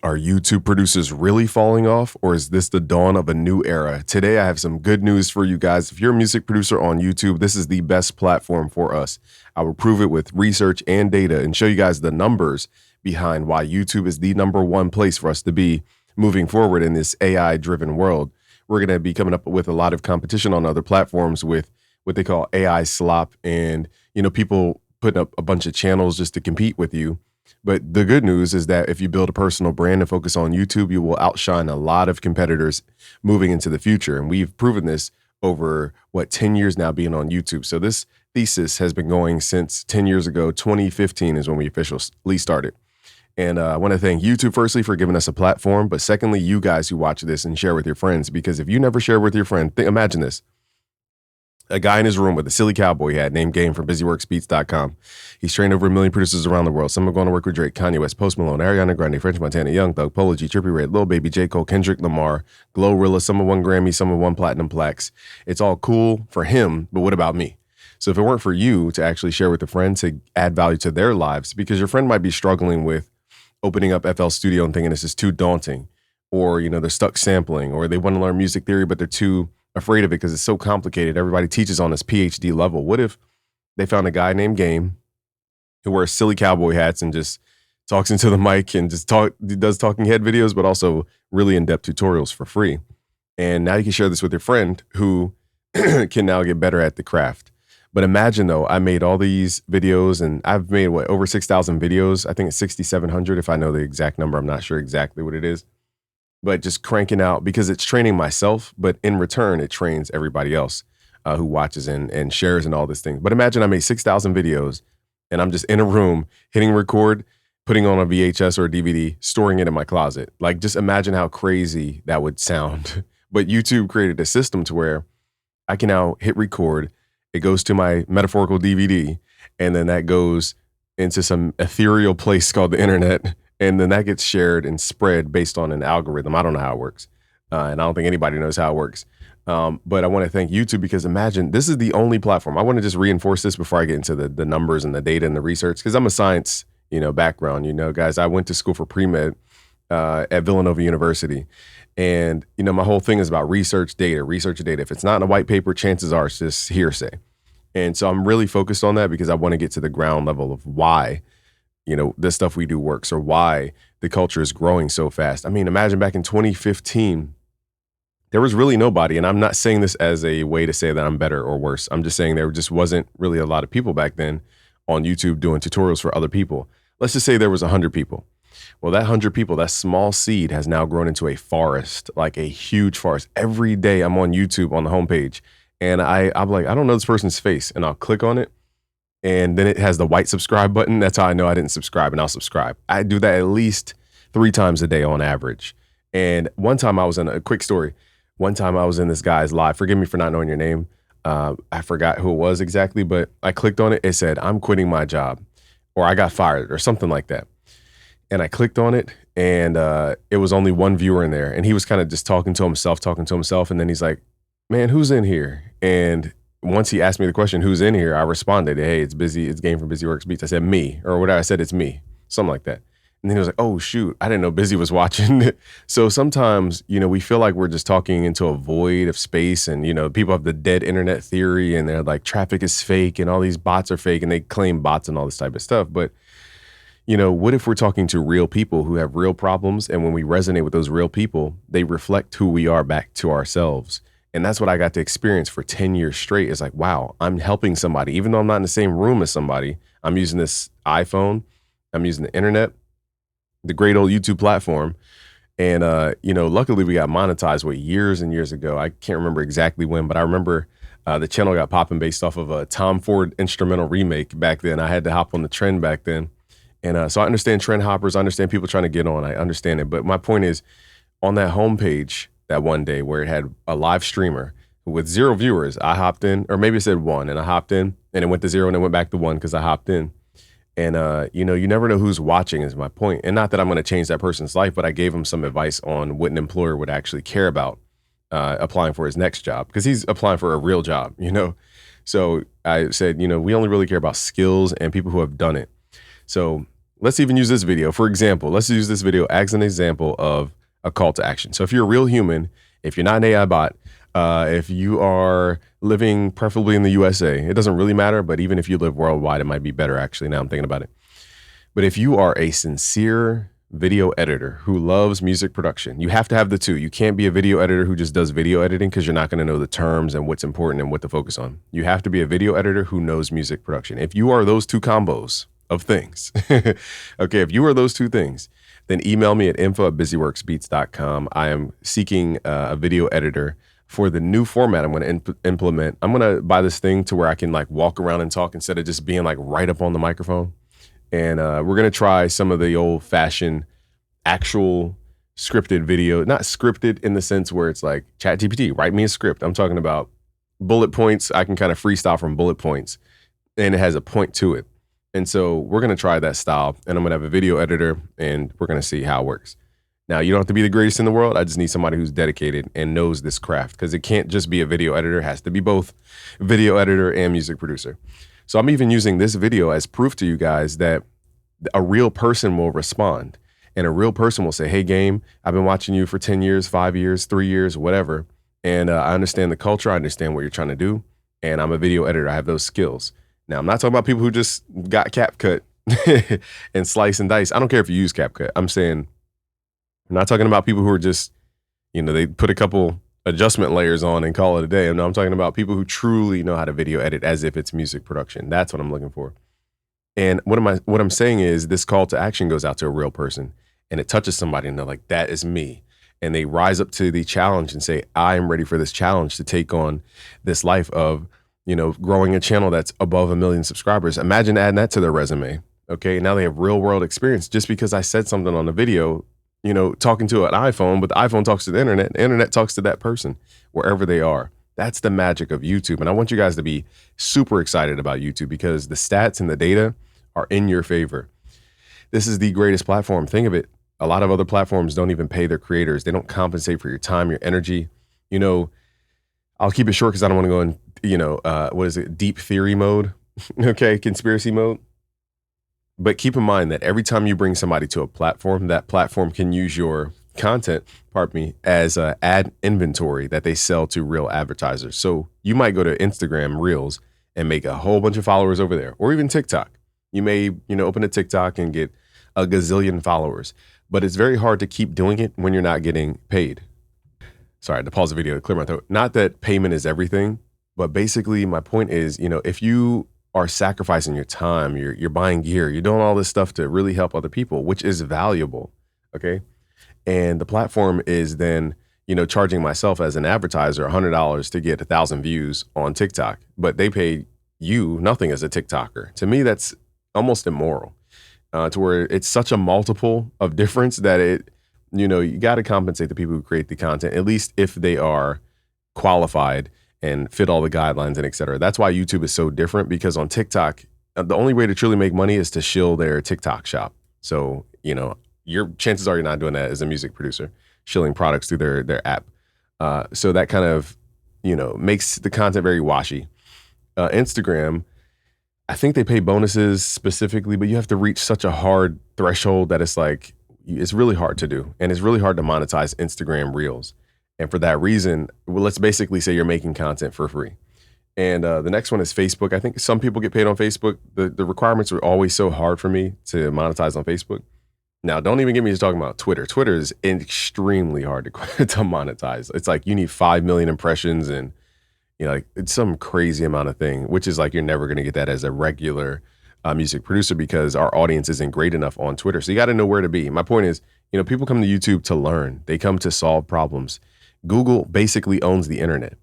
Are YouTube producers really falling off, or is this the dawn of a new era? Today, I have some good news for you guys. If you're a music producer on YouTube, this is the best platform for us. I will prove it with research and data and show you guys the numbers behind why YouTube is the number one place for us to be moving forward in this AI-driven world. We're going to be coming up with a lot of competition on other platforms with what they call AI slop and, people putting up a bunch of channels just to compete with you. But the good news is that if you build a personal brand and focus on YouTube, you will outshine a lot of competitors moving into the future. And we've proven this over, 10 years now being on YouTube. So this thesis has been going since 10 years ago. 2015 is when we officially started. And I want to thank YouTube, firstly, for giving us a platform. But secondly, you guys who watch this and share with your friends. Because if you never share with your friend, imagine this. A guy in his room with a silly cowboy hat named Game from busyworksbeats.com. He's trained over 1 million producers around the world. Some are going to work with Drake, Kanye West, Post Malone, Ariana Grande, French Montana, Young Thug, Polo G, Trippie Redd, Lil Baby, J. Cole, Kendrick Lamar, Glorilla. Some have won Grammy, some have won platinum plaques. It's all cool for him, but what about me? So if it weren't for you to actually share with a friend to add value to their lives, because your friend might be struggling with opening up FL Studio and thinking this is too daunting, or they're stuck sampling, or they want to learn music theory, but they're too afraid of it because it's so complicated. Everybody teaches on this PhD level. What if they found a guy named Game who wears silly cowboy hats and just talks into the mic and just does talking head videos, but also really in-depth tutorials for free? And now you can share this with your friend who can now get better at the craft. But imagine though, I made all these videos and I've made over 6,000 videos. I think it's 6,700 if I know the exact number. I'm not sure exactly what it is. But just cranking out because it's training myself, but in return, it trains everybody else who watches and shares and all this thing. But imagine I made 6,000 videos and I'm just in a room hitting record, putting on a VHS or a DVD, storing it in my closet. Like, just imagine how crazy that would sound. But YouTube created a system to where I can now hit record. It goes to my metaphorical DVD, and then that goes into some ethereal place called the internet. And then that gets shared and spread based on an algorithm. I don't know how it works. And I don't think anybody knows how it works. But I want to thank YouTube because imagine this is the only platform. I want to just reinforce this before I get into the numbers and the data and the research, because I'm a science, background, guys. I went to school for pre-med at Villanova University. And, my whole thing is about research data. If it's not in a white paper, chances are it's just hearsay. And so I'm really focused on that because I want to get to the ground level of why the stuff we do works, or why the culture is growing so fast. I mean, imagine back in 2015, there was really nobody. And I'm not saying this as a way to say that I'm better or worse. I'm just saying there just wasn't really a lot of people back then on YouTube doing tutorials for other people. Let's just say there was 100 people. Well, that 100 people, that small seed has now grown into a forest, like a huge forest. Every day I'm on YouTube on the homepage and I'm like, I don't know this person's face, and I'll click on it. And then it has the white subscribe button. That's how I know I didn't subscribe, and I'll subscribe. I do that at least 3 times a day on average. And one time I was in a quick story. One time I was in this guy's live. Forgive me for not knowing your name. I forgot who it was exactly, but I clicked on it. It said, I'm quitting my job, or I got fired, or something like that. And I clicked on it, and it was only one viewer in there. And he was kind of just talking to himself. And then he's like, man, who's in here? And once he asked me the question, who's in here, I responded, hey, it's Game from Busy Works Beats. I said, me, or whatever. I said, it's me, something like that. And then he was like, oh, shoot, I didn't know Busy was watching. So sometimes, we feel like we're just talking into a void of space, and, people have the dead internet theory, and they're like, traffic is fake, and all these bots are fake, and they claim bots and all this type of stuff. But, what if we're talking to real people who have real problems, and when we resonate with those real people, they reflect who we are back to ourselves? And that's what I got to experience for 10 years straight. It's like, wow, I'm helping somebody. Even though I'm not in the same room as somebody, I'm using this iPhone, I'm using the internet, the great old YouTube platform. And, luckily we got monetized years and years ago. I can't remember exactly when, but I remember the channel got popping based off of a Tom Ford instrumental remake back then. I had to hop on the trend back then. And so I understand trend hoppers. I understand people trying to get on. I understand it. But my point is, on that homepage, that one day where it had a live streamer with 0 viewers, I hopped in, or maybe it said 1, and I hopped in, and it went to 0, and it went back to 1 because I hopped in. And, you never know who's watching is my point. And not that I'm going to change that person's life, but I gave him some advice on what an employer would actually care about applying for his next job, because he's applying for a real job, So I said, we only really care about skills and people who have done it. So let's even use this video. For example, let's use this video as an example of a call to action. So if you're a real human, if you're not an AI bot, if you are living preferably in the USA, it doesn't really matter, but even if you live worldwide, it might be better actually, now I'm thinking about it. But if you are a sincere video editor who loves music production, you have to have the two. You can't be a video editor who just does video editing because you're not going to know the terms and what's important and what to focus on. You have to be a video editor who knows music production. If you are those two combos of things, okay, if you are those two things, then email me at info@busyworksbeats.com. I am seeking a video editor for the new format I'm going to implement. I'm going to buy this thing to where I can like walk around and talk instead of just being like right up on the microphone. And we're going to try some of the old fashioned actual scripted video, not scripted in the sense where it's like ChatGPT, write me a script. I'm talking about bullet points. I can kind of freestyle from bullet points and it has a point to it. And so we're going to try that style and I'm going to have a video editor and we're going to see how it works. Now, you don't have to be the greatest in the world. I just need somebody who's dedicated and knows this craft because it can't just be a video editor. It has to be both video editor and music producer. So I'm even using this video as proof to you guys that a real person will respond and a real person will say, hey, Game, I've been watching you for 10 years, 5 years, 3 years, whatever. And I understand the culture. I understand what you're trying to do. And I'm a video editor. I have those skills. Now, I'm not talking about people who just got CapCut and slice and dice. I don't care if you use CapCut. I'm saying I'm not talking about people who are just, they put a couple adjustment layers on and call it a day. No, I'm talking about people who truly know how to video edit as if it's music production. That's what I'm looking for. And what I'm saying is this call to action goes out to a real person and it touches somebody and they're like, that is me. And they rise up to the challenge and say, I am ready for this challenge to take on this life of, growing a channel that's above 1 million subscribers. Imagine adding that to their resume. Okay. Now they have real world experience just because I said something on the video, talking to an iPhone, but the iPhone talks to the internet talks to that person wherever they are. That's the magic of YouTube. And I want you guys to be super excited about YouTube because the stats and the data are in your favor. This is the greatest platform. Think of it. A lot of other platforms don't even pay their creators. They don't compensate for your time, your energy. I'll keep it short because I don't want to go in, deep theory mode, okay, conspiracy mode. But keep in mind that every time you bring somebody to a platform, that platform can use your content, as an ad inventory that they sell to real advertisers. So you might go to Instagram Reels and make a whole bunch of followers over there, or even TikTok. You may, open a TikTok and get a gazillion followers, but it's very hard to keep doing it when you're not getting paid. Sorry, I had to pause the video to clear my throat. Not that payment is everything, but basically my point is, if you are sacrificing your time, you're buying gear, you're doing all this stuff to really help other people, which is valuable, okay? And the platform is then, charging myself as an advertiser $100 to get 1,000 views on TikTok, but they pay you nothing as a TikToker. To me, that's almost immoral, to where it's such a multiple of difference that you got to compensate the people who create the content, at least if they are qualified and fit all the guidelines and et cetera. That's why YouTube is so different, because on TikTok, the only way to truly make money is to shill their TikTok shop. So, your chances are you're not doing that as a music producer, shilling products through their app. So that kind of, makes the content very washy. Instagram, I think they pay bonuses specifically, but you have to reach such a hard threshold that it's really hard to do. And it's really hard to monetize Instagram Reels. And for that reason, let's basically say you're making content for free. And the next one is Facebook. I think some people get paid on Facebook. The requirements are always so hard for me to monetize on Facebook. Now, don't even get me to talking about Twitter. Twitter is extremely hard to monetize. It's like you need 5 million impressions and it's some crazy amount of thing, which is like you're never going to get that as a regular music producer because our audience isn't great enough on Twitter. So you got to know where to be. My point is, people come to YouTube to learn. They come to solve problems. Google basically owns the internet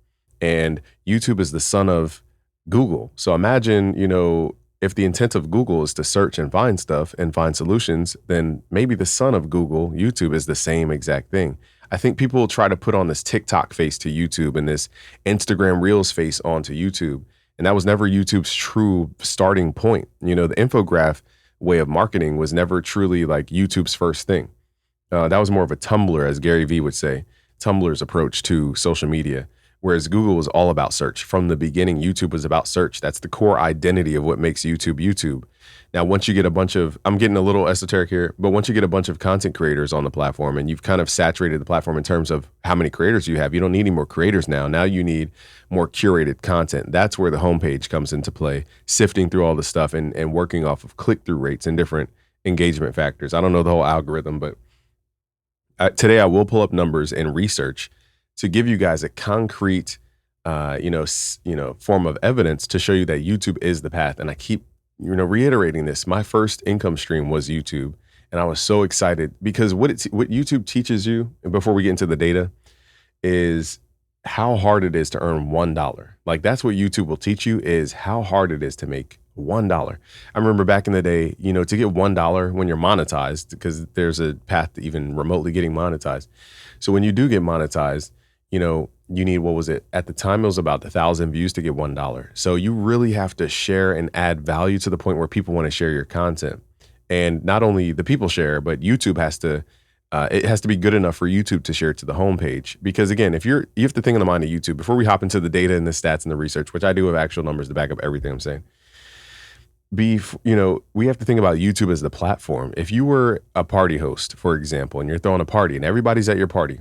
and YouTube is the son of Google. So imagine, if the intent of Google is to search and find stuff and find solutions, then maybe the son of Google, YouTube, is the same exact thing. I think people will try to put on this TikTok face to YouTube and this Instagram Reels face onto YouTube. And that was never YouTube's true starting point. The infograph way of marketing was never truly like YouTube's first thing. That was more of a Tumblr, as Gary Vee would say, Tumblr's approach to social media, Whereas Google was all about search. From the beginning, YouTube was about search. That's the core identity of what makes YouTube YouTube. Now, once you get a bunch of, I'm getting a little esoteric here, but once you get a bunch of content creators on the platform and you've kind of saturated the platform in terms of how many creators you have, you don't need any more creators now. Now you need more curated content. That's where the homepage comes into play, sifting through all the stuff and working off of click-through rates and different engagement factors. I don't know the whole algorithm, but today I will pull up numbers and research to give you guys a concrete, form of evidence to show you that YouTube is the path. And I keep, reiterating this. My first income stream was YouTube, and I was so excited because what YouTube teaches you, before we get into the data, is how hard it is to earn $1. Like, that's what YouTube will teach you, is how hard it is to make $1. I remember back in the day, to get $1 when you're monetized, because there's a path to even remotely getting monetized. So when you do get monetized, you need, what was it? At the time, it was about 1,000 views to get $1. So you really have to share and add value to the point where people want to share your content. And not only the people share, but YouTube has to, it has to be good enough for YouTube to share it to the homepage. Because again, you have to think in the mind of YouTube, before we hop into the data and the stats and the research, which I do have actual numbers to back up everything I'm saying. We have to think about YouTube as the platform. If you were a party host, for example, and you're throwing a party and everybody's at your party,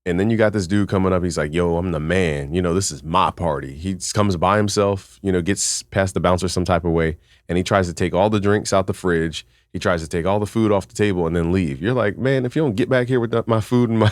and then you got this dude coming up, he's like, yo, I'm the man, this is my party. He just comes by himself, gets past the bouncer some type of way, and he tries to take all the drinks out the fridge. He tries to take all the food off the table and then leave. You're like, man, if you don't get back here with my food and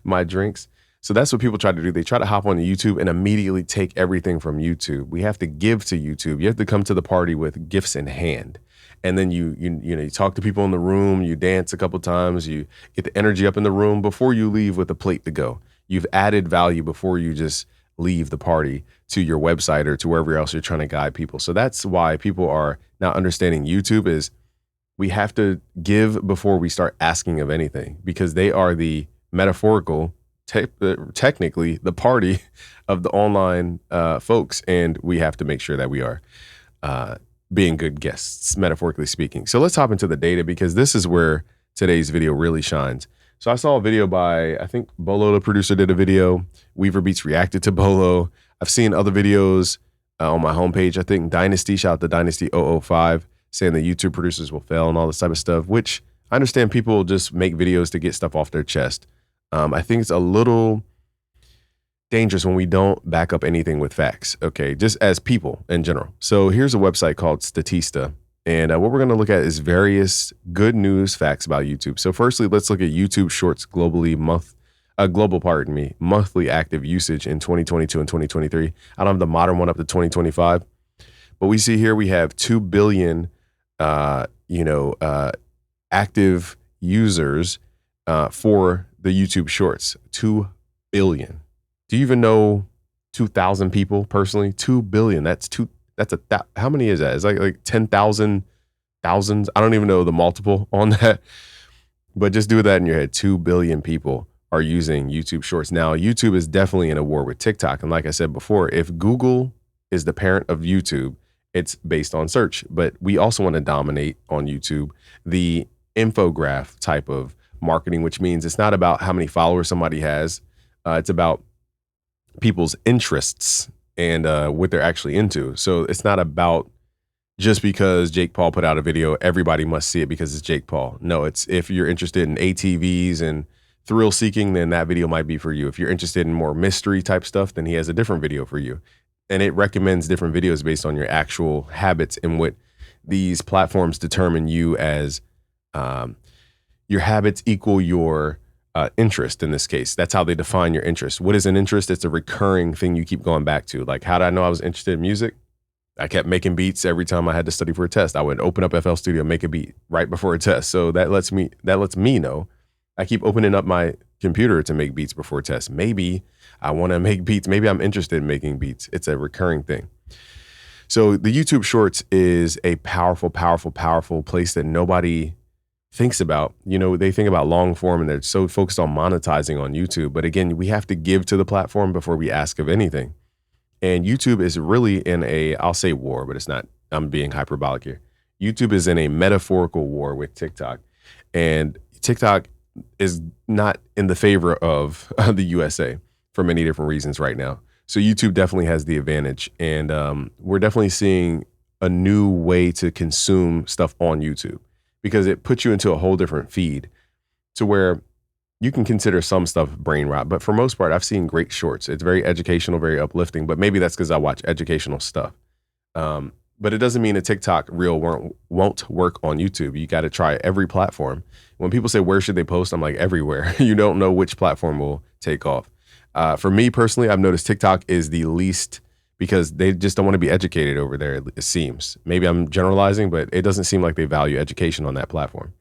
my drinks. So that's what people try to do. They try to hop on YouTube and immediately take everything from YouTube. We have to give to YouTube. You have to come to the party with gifts in hand. And then you talk to people in the room, you dance a couple times, you get the energy up in the room before you leave with a plate to go. You've added value before you just leave the party to your website or to wherever else you're trying to guide people. So that's why people are now understanding YouTube is we have to give before we start asking of anything, because they are the metaphorical, technically the party of the online folks. And we have to make sure that we are being good guests, metaphorically speaking. So let's hop into the data, because this is where today's video really shines. So I saw a video by, I think Bolo, the producer, did a video. Weaver Beats reacted to Bolo. I've seen other videos on my homepage. I think Dynasty, shout out to Dynasty 005, saying that YouTube producers will fail and all this type of stuff, which I understand people just make videos to get stuff off their chest. I think it's a little dangerous when we don't back up anything with facts, okay, just as people in general. So here's a website called Statista, and what we're going to look at is various good news facts about YouTube. So firstly, let's look at YouTube Shorts global monthly active usage in 2022 and 2023. I don't have the modern one up to 2025, but we see here we have 2 billion, active users for the YouTube Shorts. 2 billion. Do you even know 2,000 people personally? 2 billion. How many is that? It's like 10,000 thousands. I don't even know the multiple on that, but just do that in your head. 2 billion people are using YouTube Shorts. Now, YouTube is definitely in a war with TikTok. And like I said before, if Google is the parent of YouTube, it's based on search, but we also want to dominate on YouTube the infograph type of marketing, which means it's not about how many followers somebody has. It's about people's interests and what they're actually into. So it's not about just because Jake Paul put out a video, everybody must see it because it's Jake Paul. No, it's if you're interested in ATVs and thrill seeking, then that video might be for you. If you're interested in more mystery type stuff, then he has a different video for you. And it recommends different videos based on your actual habits and what these platforms determine you as. Your habits equal your interest in this case. That's how they define your interest. What is an interest? It's a recurring thing you keep going back to. Like, how did I know I was interested in music? I kept making beats every time I had to study for a test. I would open up FL Studio, make a beat right before a test. So that lets me know. I keep opening up my computer to make beats before tests. Maybe I want to make beats. Maybe I'm interested in making beats. It's a recurring thing. So the YouTube Shorts is a powerful, powerful, powerful place that nobody thinks about. They think about long form and they're so focused on monetizing on YouTube. But again, we have to give to the platform before we ask of anything. And YouTube is really in I'll say war, but it's not, I'm being hyperbolic here. YouTube is in a metaphorical war with TikTok. And TikTok is not in the favor of the USA. for many different reasons right now. So YouTube definitely has the advantage, and we're definitely seeing a new way to consume stuff on YouTube because it puts you into a whole different feed to where you can consider some stuff brain rot, but for most part, I've seen great shorts. It's very educational, very uplifting, but maybe that's because I watch educational stuff. But it doesn't mean a TikTok reel won't work on YouTube. You got to try every platform. When people say, where should they post? I'm like, everywhere. You don't know which platform will take off. For me personally, I've noticed TikTok is the least because they just don't want to be educated over there, it seems. Maybe I'm generalizing, but it doesn't seem like they value education on that platform.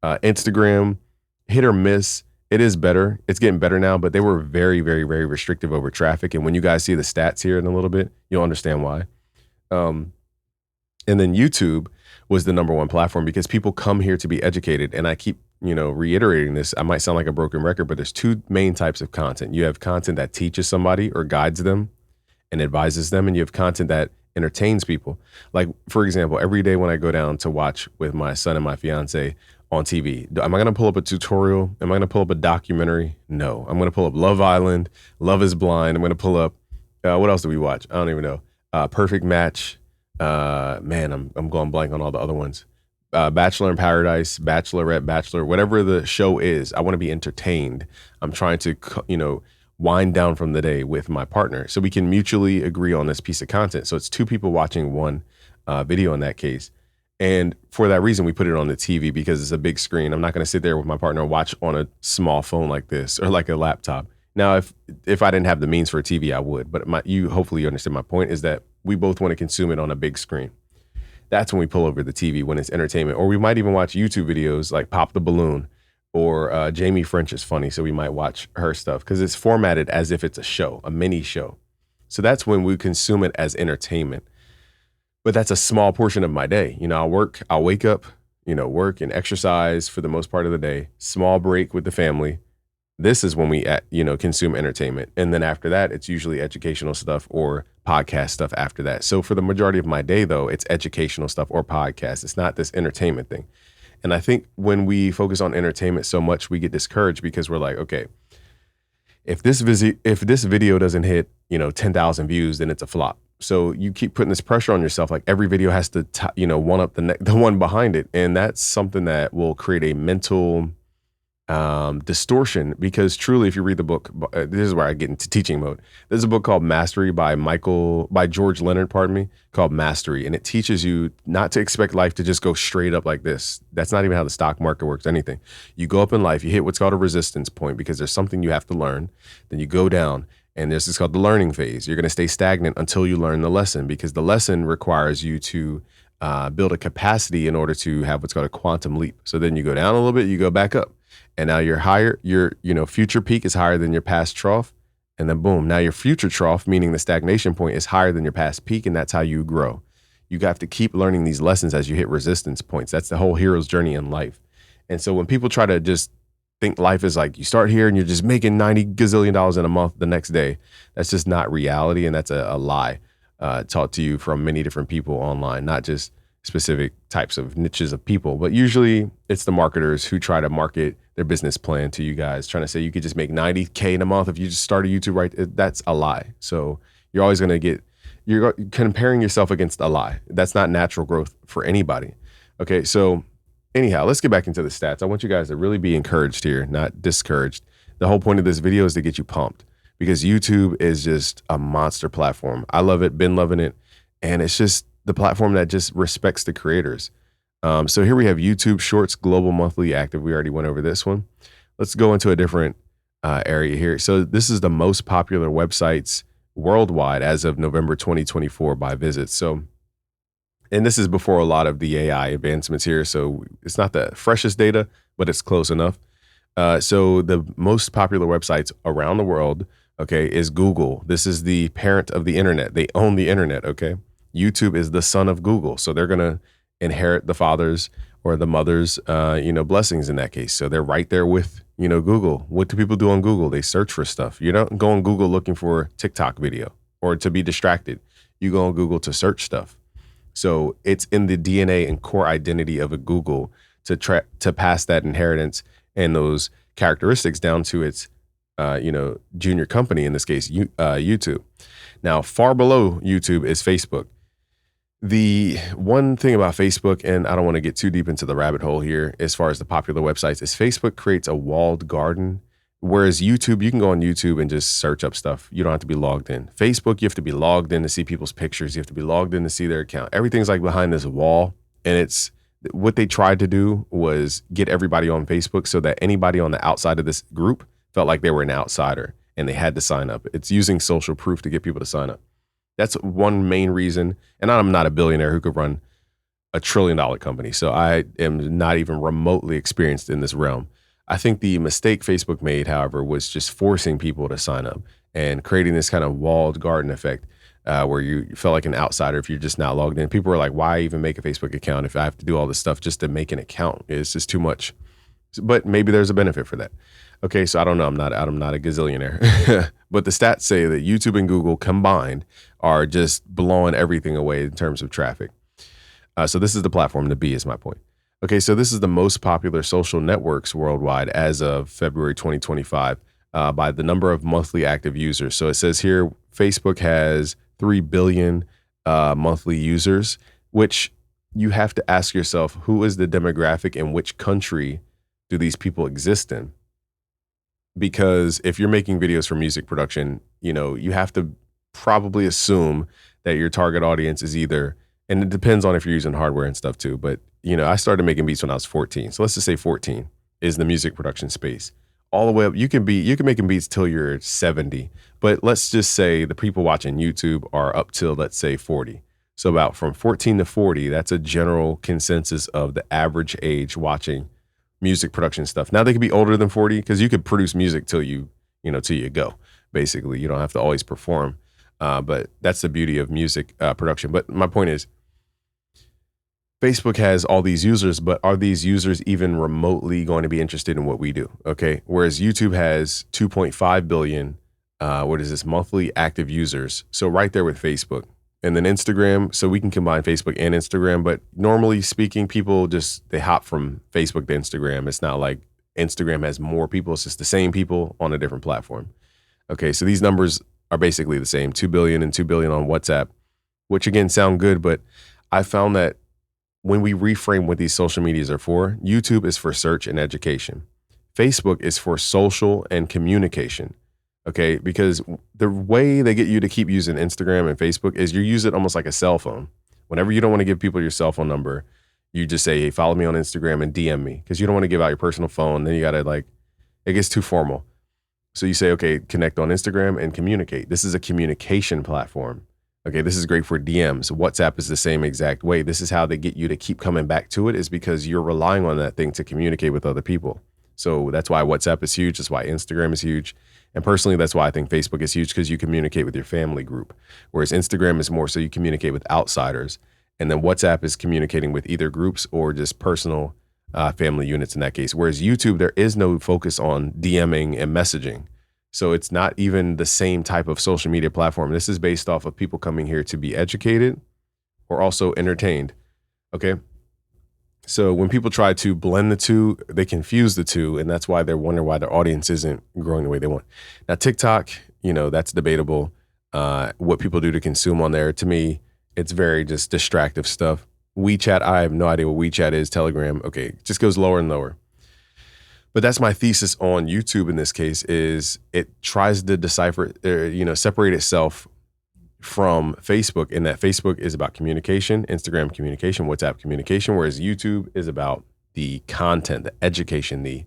Instagram, hit or miss. It is better. It's getting better now, but they were very, very, very restrictive over traffic. And when you guys see the stats here in a little bit, you'll understand why. And then YouTube was the number one platform because people come here to be educated. And I keep, reiterating this. I might sound like a broken record, but there's two main types of content. You have content that teaches somebody or guides them and advises them, and you have content that entertains people. Like, for example, every day when I go down to watch with my son and my fiance on TV, am I going to pull up a tutorial? Am I going to pull up a documentary? No. I'm going to pull up Love Island, Love is Blind. I'm going to pull up, what else do we watch? I don't even know. Perfect Match. Man, I'm going blank on all the other ones. Bachelor in Paradise, Bachelorette, Bachelor, whatever the show is, I want to be entertained. I'm trying to, wind down from the day with my partner so we can mutually agree on this piece of content. So it's two people watching one video in that case. And for that reason, we put it on the TV because it's a big screen. I'm not going to sit there with my partner and watch on a small phone like this or like a laptop. Now, if I didn't have the means for a TV, I would. But hopefully you understand my point is that we both want to consume it on a big screen. That's when we pull over the TV, when it's entertainment. Or we might even watch YouTube videos like Pop the Balloon or Jamie French is funny, so we might watch her stuff because it's formatted as if it's a show, a mini show. So that's when we consume it as entertainment. But that's a small portion of my day. I'll wake up, work and exercise for the most part of the day, small break with the family. This is when we, consume entertainment. And then after that, it's usually educational stuff or podcast stuff after that. So for the majority of my day, though, it's educational stuff or podcasts. It's not this entertainment thing. And I think when we focus on entertainment so much, we get discouraged because we're like, okay, if this video doesn't hit, 10,000 views, then it's a flop. So you keep putting this pressure on yourself. Like every video has to, one up the one behind it. And that's something that will create a mental distortion because truly, if you read the book, this is where I get into teaching mode. There's a book called Mastery by George Leonard, called Mastery. And it teaches you not to expect life to just go straight up like this. That's not even how the stock market works, anything. You go up in life, you hit what's called a resistance point because there's something you have to learn. Then you go down and this is called the learning phase. You're going to stay stagnant until you learn the lesson because the lesson requires you to build a capacity in order to have what's called a quantum leap. So then you go down a little bit, you go back up. And now you're higher, your future peak is higher than your past trough. And then boom, now your future trough, meaning the stagnation point, is higher than your past peak. And that's how you grow. You have to keep learning these lessons as you hit resistance points. That's the whole hero's journey in life. And so when people try to just think life is like you start here and you're just making $90 gazillion in a month the next day, that's just not reality. And that's a lie taught to you from many different people online, not just specific types of niches of people, but usually it's the marketers who try to market their business plan to you guys, trying to say you could just make 90K in a month if you just start a YouTube, right? That's a lie. So you're always going to you're comparing yourself against a lie. That's not natural growth for anybody. Okay, so anyhow, let's get back into the stats. I want you guys to really be encouraged here, not discouraged. The whole point of this video is to get you pumped because YouTube is just a monster platform. I love it, been loving it, and it's just the platform that just respects the creators. So here we have YouTube Shorts Global Monthly Active. We already went over this one. Let's go into a different area here. So this is the most popular websites worldwide as of November 2024 by visits. So, and this is before a lot of the AI advancements here. So it's not the freshest data, but it's close enough. So the most popular websites around the world, okay, is Google. This is the parent of the internet. They own the internet, okay? YouTube is the son of Google. So they're going to inherit the father's or the mother's, blessings in that case. So they're right there with, Google. What do people do on Google? They search for stuff. You don't go on Google looking for TikTok video or to be distracted. You go on Google to search stuff. So it's in the DNA and core identity of a Google to pass that inheritance and those characteristics down to its junior company, in this case, YouTube. Now, far below YouTube is Facebook. The one thing about Facebook, and I don't want to get too deep into the rabbit hole here as far as the popular websites, is Facebook creates a walled garden. Whereas YouTube, you can go on YouTube and just search up stuff. You don't have to be logged in. Facebook, you have to be logged in to see people's pictures. You have to be logged in to see their account. Everything's like behind this wall. And it's what they tried to do was get everybody on Facebook so that anybody on the outside of this group felt like they were an outsider and they had to sign up. It's using social proof to get people to sign up. That's one main reason. And I'm not a billionaire who could run a $1 trillion company. So I am not even remotely experienced in this realm. I think the mistake Facebook made, however, was just forcing people to sign up and creating this kind of walled garden effect where you felt like an outsider if you're just not logged in. People were like, why even make a Facebook account if I have to do all this stuff just to make an account? It's just too much. But maybe there's a benefit for that. Okay, so I don't know. I'm not a gazillionaire. But the stats say that YouTube and Google combined are just blowing everything away in terms of traffic. So this is the platform to be, is my point. Okay, so this is the most popular social networks worldwide as of February 2025 by the number of monthly active users. So it says here, Facebook has 3 billion monthly users, which you have to ask yourself, who is the demographic and which country do these people exist in? Because if you're making videos for music production, you have to probably assume that your target audience is either, and it depends on if you're using hardware and stuff too, but I started making beats when I was 14. So let's just say 14 is the music production space. All the way up, you can making beats till you're 70, but let's just say the people watching YouTube are up till, let's say, 40. So about from 14 to 40, that's a general consensus of the average age watching music production stuff. Now they could be older than 40 because you could produce music till you go. Basically, you don't have to always perform. But that's the beauty of music production. But my point is, Facebook has all these users, but are these users even remotely going to be interested in what we do? Okay. Whereas YouTube has 2.5 billion, monthly active users. So right there with Facebook. And then Instagram, so we can combine Facebook and Instagram, but normally speaking, people they hop from Facebook to Instagram. It's not like Instagram has more people. It's just the same people on a different platform. Okay. So these numbers are basically the same, 2 billion and 2 billion on WhatsApp, which again sound good, but I found that when we reframe what these social medias are for, YouTube is for search and education. Facebook is for social and communication. Okay, because the way they get you to keep using Instagram and Facebook is you use it almost like a cell phone. Whenever you don't want to give people your cell phone number, you just say, hey, follow me on Instagram and DM me, because you don't want to give out your personal phone. Then you got to it gets too formal. So you say, okay, connect on Instagram and communicate. This is a communication platform. Okay, this is great for DMs. WhatsApp is the same exact way. This is how they get you to keep coming back to it, is because you're relying on that thing to communicate with other people. So that's why WhatsApp is huge. That's why Instagram is huge. And personally, that's why I think Facebook is huge, because you communicate with your family group. Whereas Instagram is more so you communicate with outsiders. And then WhatsApp is communicating with either groups or just personal family units in that case. Whereas YouTube, there is no focus on DMing and messaging. So it's not even the same type of social media platform. This is based off of people coming here to be educated or also entertained. Okay. So when people try to blend the two, they confuse the two. And that's why they're wondering why their audience isn't growing the way they want. Now, TikTok, that's debatable. What people do to consume on there, to me, it's very just distractive stuff. WeChat, I have no idea what WeChat is. Telegram, okay, it just goes lower and lower. But that's my thesis on YouTube in this case, is it tries to decipher, separate itself from Facebook, in that Facebook is about communication, Instagram communication, WhatsApp communication, whereas YouTube is about the content, the education, the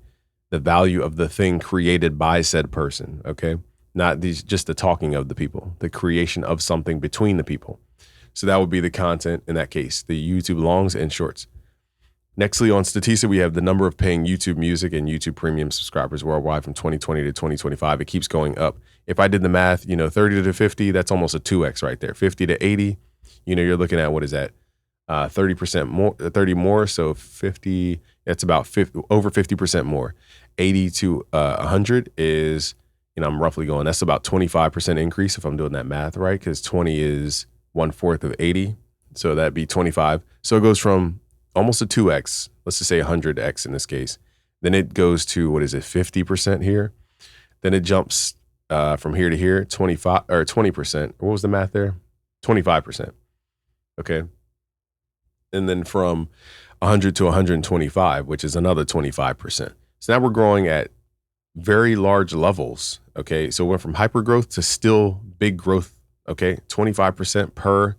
value of the thing created by said person, okay? Not just the talking of the people, the creation of something between the people. So that would be the content in that case, the YouTube longs and shorts. Nextly on Statista, we have the number of paying YouTube Music and YouTube Premium subscribers worldwide from 2020 to 2025. It keeps going up. If I did the math, 30 to 50, that's almost a 2x right there. 50 to 80, you're looking at, what is that? 30% more, 30 more. So 50, that's about 50, over 50% more. 80 to 100 is, I'm roughly going, that's about 25% increase if I'm doing that math right, because 20 is 1/4 of 80. So that'd be 25. So it goes from almost a 2x, let's just say 100x in this case. Then it goes to, 50% here. Then it jumps from here to here, 25 or 20%. What was the math there? 25%. Okay. And then from 100 to 125, which is another 25%. So now we're growing at very large levels. Okay. So we're from hyper growth to still big growth. Okay. 25% per,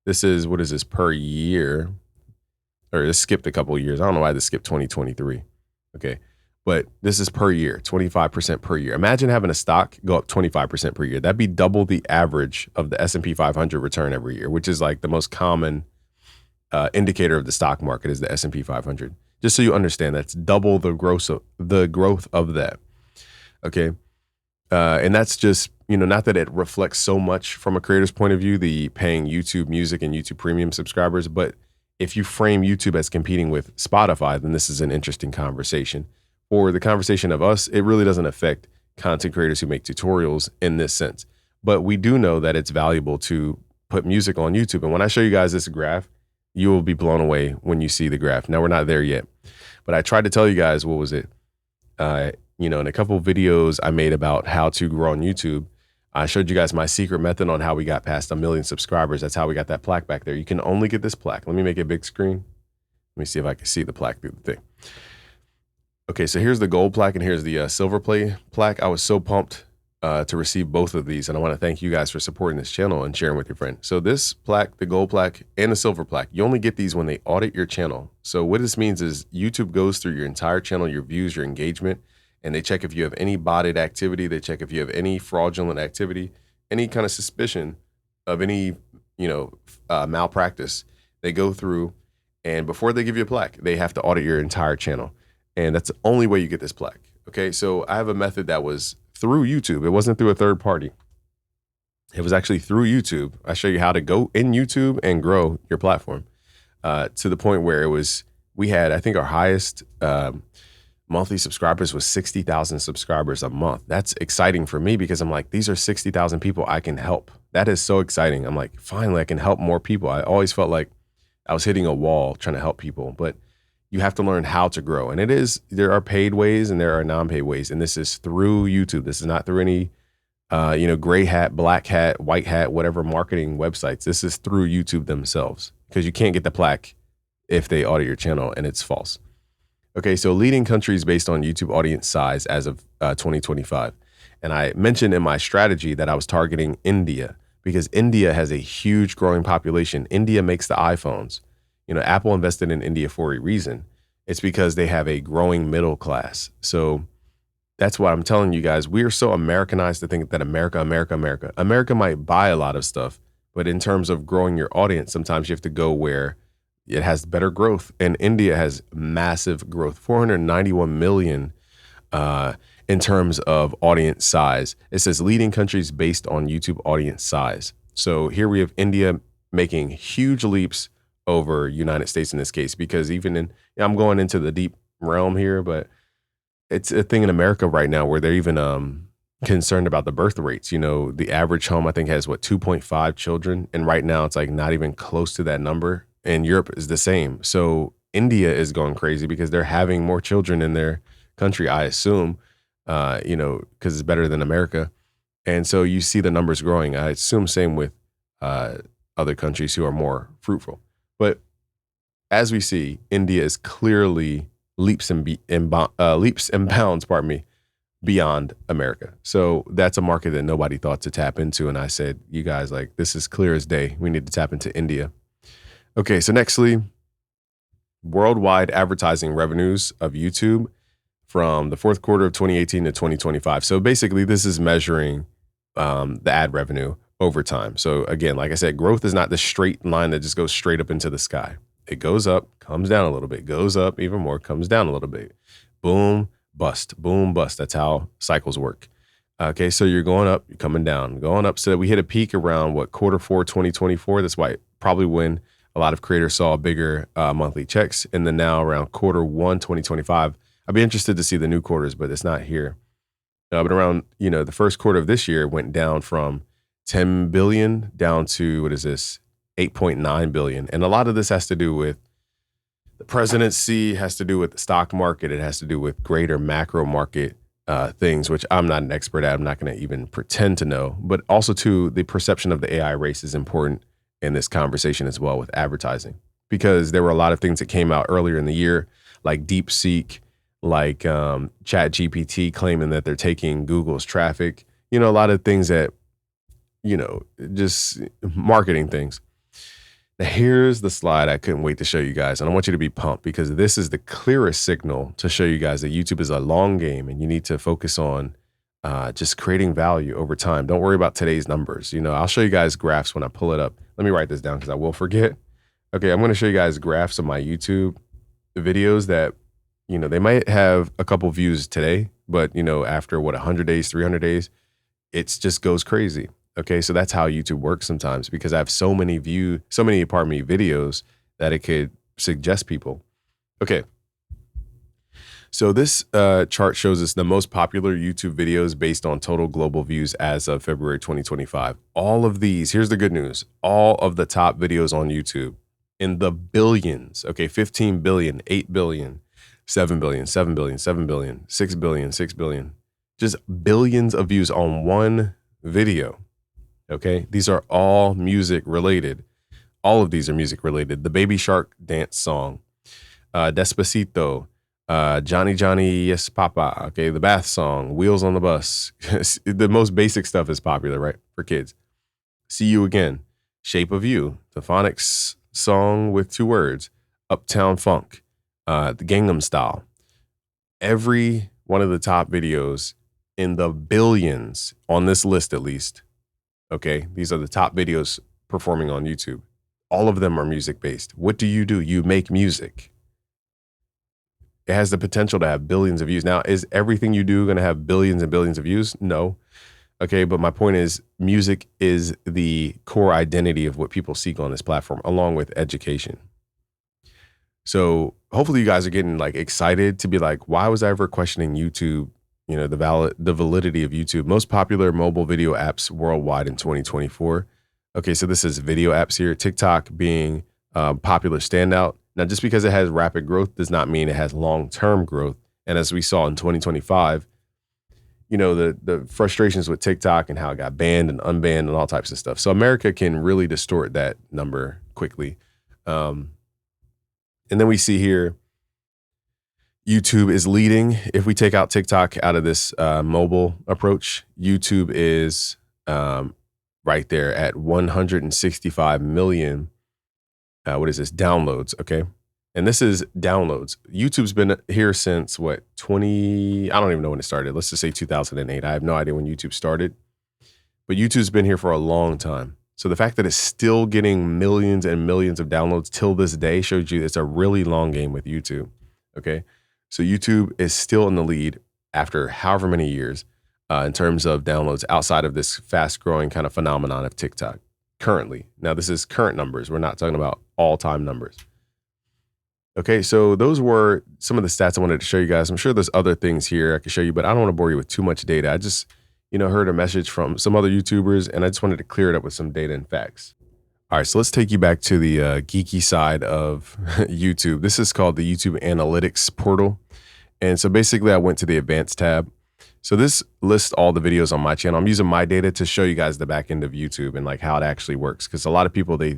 this is, what is this, per year? Or this skipped a couple of years. I don't know why this skipped 2023. Okay. But this is per year, 25% per year. Imagine having a stock go up 25% per year. That'd be double the average of the S&P 500 return every year, which is like the most common indicator of the stock market is the S&P 500. Just so you understand, that's double the growth of that. Okay. And that's just, not that it reflects so much from a creator's point of view, the paying YouTube Music and YouTube Premium subscribers. But if you frame YouTube as competing with Spotify, then this is an interesting conversation. For the conversation of us, it really doesn't affect content creators who make tutorials in this sense. But we do know that it's valuable to put music on YouTube. And when I show you guys this graph, you will be blown away when you see the graph. Now, we're not there yet, but I tried to tell you guys, what was it? In a couple of videos I made about how to grow on YouTube, I showed you guys my secret method on how we got past 1 million subscribers. That's how we got that plaque back there. You can only get this plaque. Let me make it big screen. Let me see if I can see the plaque through the thing. Okay, so here's the gold plaque and here's the silver plaque. I was so pumped to receive both of these, and I want to thank you guys for supporting this channel and sharing with your friends. So this plaque, the gold plaque and the silver plaque, you only get these when they audit your channel. So what this means is YouTube goes through your entire channel, your views, your engagement, and they check if you have any botted activity. They check if you have any fraudulent activity, any kind of suspicion of any, malpractice. They go through, and before they give you a plaque, they have to audit your entire channel. And that's the only way you get this plaque. Okay, so I have a method that was through YouTube. It wasn't through a third party. It was actually through YouTube. I show you how to go in YouTube and grow your platform to the point where we had, I think our highest monthly subscribers was 60,000 subscribers a month. That's exciting for me because I'm like, these are 60,000 people I can help. That is so exciting. I'm like, finally, I can help more people. I always felt like I was hitting a wall trying to help people, but you have to learn how to grow. And there are paid ways and there are non-paid ways. And this is through YouTube. This is not through any, gray hat, black hat, white hat, whatever marketing websites. This is through YouTube themselves because you can't get the plaque if they audit your channel and it's false. Okay, so leading countries based on YouTube audience size as of 2025. And I mentioned in my strategy that I was targeting India because India has a huge growing population. India makes the iPhones. Apple invested in India for a reason. It's because they have a growing middle class. So that's what I'm telling you guys. We are so Americanized to think that America might buy a lot of stuff, but in terms of growing your audience, sometimes you have to go where it has better growth. And India has massive growth, 491 million in terms of audience size. It says leading countries based on YouTube audience size. So here we have India making huge leaps over United States in this case, because I'm going into the deep realm here, but it's a thing in America right now where they're even concerned about the birth rates. The average home, I think, has 2.5 children. And right now it's like not even close to that number. And Europe is the same. So India is going crazy because they're having more children in their country, I assume, because it's better than America. And so you see the numbers growing. I assume same with other countries who are more fruitful. But as we see, India is clearly leaps and bounds, beyond America. So that's a market that nobody thought to tap into. And I said, you guys, this is clear as day. We need to tap into India. Okay, so nextly, worldwide advertising revenues of YouTube from the fourth quarter of 2018 to 2025. So basically, this is measuring the ad revenue over time. So again, like I said, growth is not the straight line that just goes straight up into the sky. It goes up, comes down a little bit, goes up even more, comes down a little bit. Boom, bust, boom, bust. That's how cycles work. Okay, so you're going up, you're coming down, going up. So that we hit a peak around quarter 4, 2024. That's why probably when a lot of creators saw bigger monthly checks. And then now around quarter 1, 2025, I'd be interested to see the new quarters, but it's not here. But around, the first quarter of this year went down from 10 billion down to, 8.9 billion. And a lot of this has to do with the presidency, has to do with the stock market. It has to do with greater macro market things, which I'm not an expert at. I'm not going to even pretend to know. But also, too, the perception of the AI race is important in this conversation as well with advertising, because there were a lot of things that came out earlier in the year, like DeepSeek, like Chat GPT claiming that they're taking Google's traffic. A lot of things that, just marketing things. Now, here's the slide I couldn't wait to show you guys. And I want you to be pumped, because this is the clearest signal to show you guys that YouTube is a long game and you need to focus on just creating value over time. Don't worry about today's numbers. I'll show you guys graphs when I pull it up. Let me write this down because I will forget. Okay, I'm going to show you guys graphs of my YouTube videos that, they might have a couple views today, but, after 100 days, 300 days, it just goes crazy. Okay, so that's how YouTube works sometimes, because I have so many videos that it could suggest people. Okay, so this chart shows us the most popular YouTube videos based on total global views as of February 2025. All of these, here's the good news, all of the top videos on YouTube in the billions, okay, 15 billion, 8 billion, 7 billion, 7 billion, 7 billion, 6 billion, 6 billion, just billions of views on one video. Okay, these are all music related. All of these are music related. The Baby Shark dance song, Despacito, Johnny Johnny Yes Papa. Okay, the bath song, Wheels on the Bus. The most basic stuff is popular, right, for kids. See You Again, Shape of You, the Phonics song with 2 words, Uptown Funk, the Gangnam Style. Every one of the top videos in the billions on this list, at least. Okay, these are the top videos performing on YouTube. All of them are music-based. What do? You make music. It has the potential to have billions of views. Now, is everything you do going to have billions and billions of views? No. Okay, but my point is, music is the core identity of what people seek on this platform, along with education. So hopefully you guys are getting excited to be like, why was I ever questioning YouTube? The validity of YouTube. Most popular mobile video apps worldwide in 2024. Okay, so this is video apps here. TikTok being popular standout. Now, just because it has rapid growth does not mean it has long-term growth. And as we saw in 2025, the frustrations with TikTok and how it got banned and unbanned and all types of stuff. So America can really distort that number quickly. And then we see here, YouTube is leading. If we take out TikTok out of this mobile approach, YouTube is right there at 165 million. Downloads. Okay. And this is downloads. YouTube's been here since I don't even know when it started. Let's just say 2008. I have no idea when YouTube started, but YouTube's been here for a long time. So the fact that it's still getting millions and millions of downloads till this day shows you it's a really long game with YouTube. Okay. So YouTube is still in the lead after however many years in terms of downloads outside of this fast growing kind of phenomenon of TikTok currently. Now, this is current numbers. We're not talking about all time numbers. Okay, so those were some of the stats I wanted to show you guys. I'm sure there's other things here I could show you, but I don't want to bore you with too much data. I just, heard a message from some other YouTubers, and I just wanted to clear it up with some data and facts. All right, so let's take you back to the geeky side of YouTube. This is called the YouTube Analytics portal. And so basically I went to the advanced tab. So this lists all the videos on my channel. I'm using my data to show you guys the back end of YouTube and how it actually works. Because a lot of people, they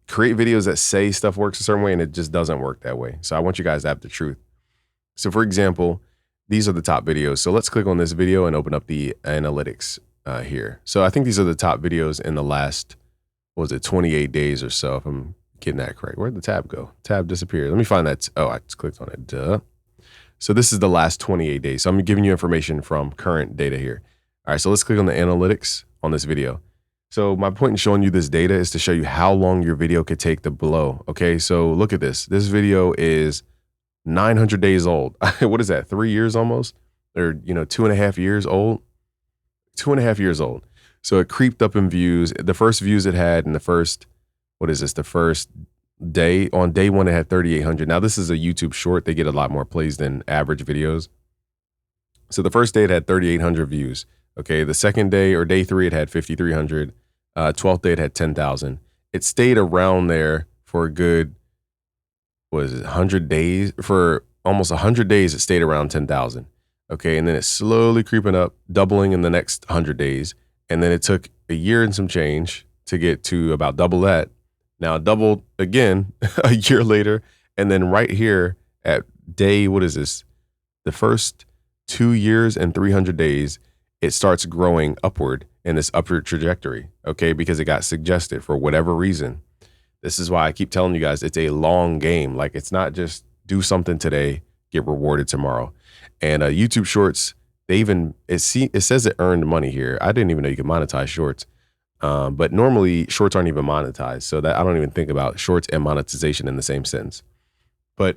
create videos that say stuff works a certain way and it just doesn't work that way. So I want you guys to have the truth. So for example, these are the top videos. So let's click on this video and open up the analytics here. So I think these are the top videos in the last, 28 days or so, if I'm getting that correct. Where'd the tab go? Tab disappeared. Let me find that. Oh, I just clicked on it. Duh. So this is the last 28 days. So I'm giving you information from current data here. All right, so let's click on the analytics on this video. So my point in showing you this data is to show you how long your video could take to blow. Okay, so look at this. This video is 900 days old. What is that? 3 years almost? Or, 2.5 years old? 2.5 years old. So it creeped up in views. The first views it had in the first, the first day. On day one, it had 3,800. Now this is a YouTube short. They get a lot more plays than average videos. So the first day it had 3,800 views. Okay, the second day or day 3, it had 5,300. 12th day it had 10,000. It stayed around there for a good, 100 days? For almost 100 days, it stayed around 10,000. Okay. And then it's slowly creeping up, doubling in the next 100 days. And then it took a year and some change to get to about double that. Now it doubled again a year later. And then right here at day, what is this? The first 2 years and 300 days, it starts growing upward in this upward trajectory. Okay. Because it got suggested for whatever reason. This is why I keep telling you guys it's a long game. Like, it's not just do something today, get rewarded tomorrow. And YouTube Shorts, it says it earned money here. I didn't even know you could monetize Shorts. But normally Shorts aren't even monetized. So that I don't even think about Shorts and monetization in the same sentence. But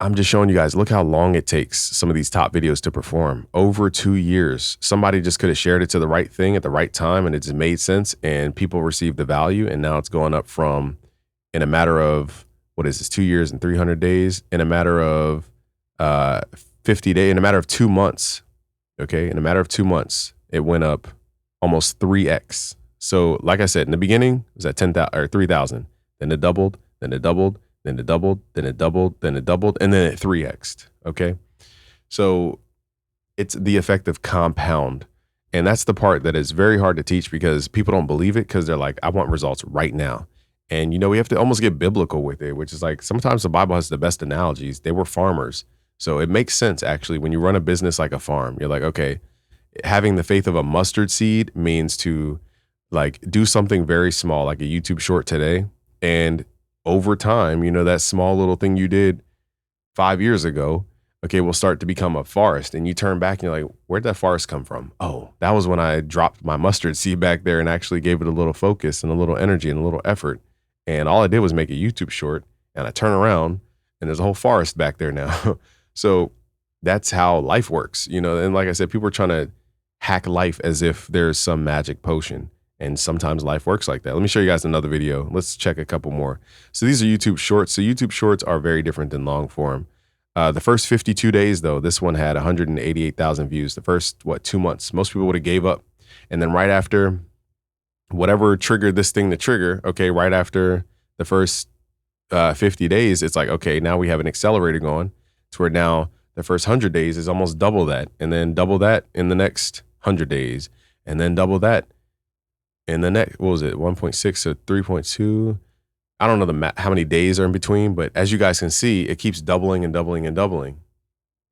I'm just showing you guys, look how long it takes some of these top videos to perform. Over 2 years. Somebody just could have shared it to the right thing at the right time and it just made sense and people received the value. And now it's going up from, in a matter of, 2 years and 300 days, in a matter of 50 days, in a matter of 2 months. Okay. In a matter of 2 months, it went up almost 3x. So like I said, in the beginning, it was at 10,000 or 3,000. Then it doubled, then it doubled. Then it doubled, then it doubled, then it doubled, and then it 3x'd, okay? So it's the effect of compound. And that's the part that is very hard to teach because people don't believe it because they're like, I want results right now. And, we have to almost get biblical with it, which is like, sometimes the Bible has the best analogies. They were farmers. So it makes sense, actually, when you run a business like a farm. You're like, okay, having the faith of a mustard seed means to like do something very small, like a YouTube short today, and over time, that small little thing you did 5 years ago, okay, will start to become a forest. And you turn back and you're like, where'd that forest come from? Oh, that was when I dropped my mustard seed back there and actually gave it a little focus and a little energy and a little effort. And all I did was make a YouTube short and I turn around and there's a whole forest back there now. So that's how life works, and like I said, people are trying to hack life as if there's some magic potion. And sometimes life works like that. Let me show you guys another video. Let's check a couple more. So these are YouTube shorts. So YouTube shorts are very different than long form. The first 52 days though, this one had 188,000 views. The first, 2 months, most people would have gave up. And then right after whatever triggered this thing to trigger, okay, right after the first 50 days, it's like, okay, now we have an accelerator going to where now the first 100 days is almost double that. And then double that in the next 100 days. And then double that. And the next, 1.6 to 3.2. I don't know how many days are in between, but as you guys can see, it keeps doubling and doubling and doubling.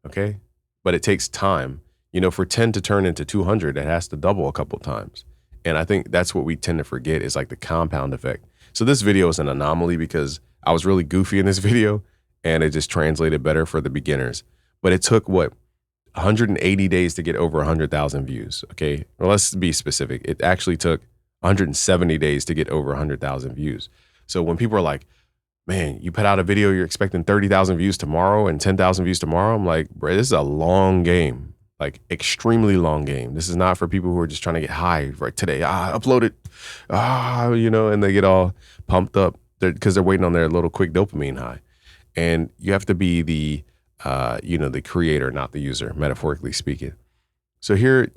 Okay. But it takes time. For 10 to turn into 200, it has to double a couple of times. And I think that's what we tend to forget is like the compound effect. So this video is an anomaly because I was really goofy in this video and it just translated better for the beginners. But it took 180 days to get over 100,000 views. Okay. Well, let's be specific. It actually took 170 days to get over 100,000 views. So when people are like, man, you put out a video, you're expecting 30,000 views tomorrow and 10,000 views tomorrow. I'm like, bro, this is a long game, like extremely long game. This is not for people who are just trying to get high right today. Upload it, and they get all pumped up because they're waiting on their little quick dopamine high. And you have to be the creator, not the user, metaphorically speaking. So here,